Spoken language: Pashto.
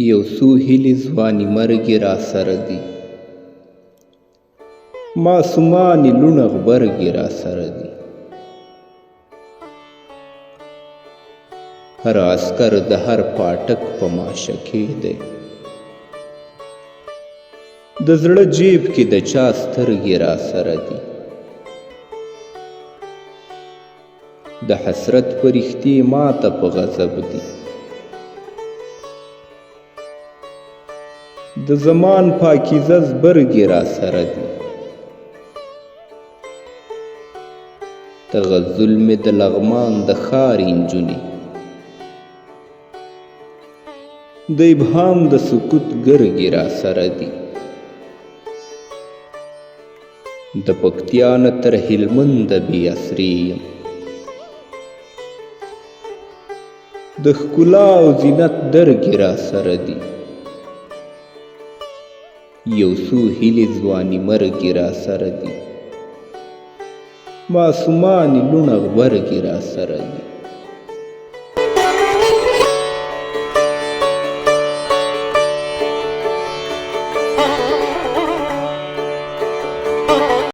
یو څو هیلې ځوانې مرګې راسره دي، ماسومانې لوڼه غبرګې راسره دي. هر عسکر د هر پاټک په ماشه کې دی، د زړه جیب کې د چا سترګې راسره دي. د حسرت پرښتې ماته په غضب دي، د زمان پاکیزه زبرګې راسره دي. تغزل مې د لغمان د ښار نجونې، د ابهام د سکوت ګرګې راسره دي. د پکتیا نه تر هلمنده بې اسرې یم، د ښکلا او زینت درګې راسره دي. یو څو هیلې ځوانې مرګې راسره دي، ماسومانې لوڼه غبرګې راسره دي.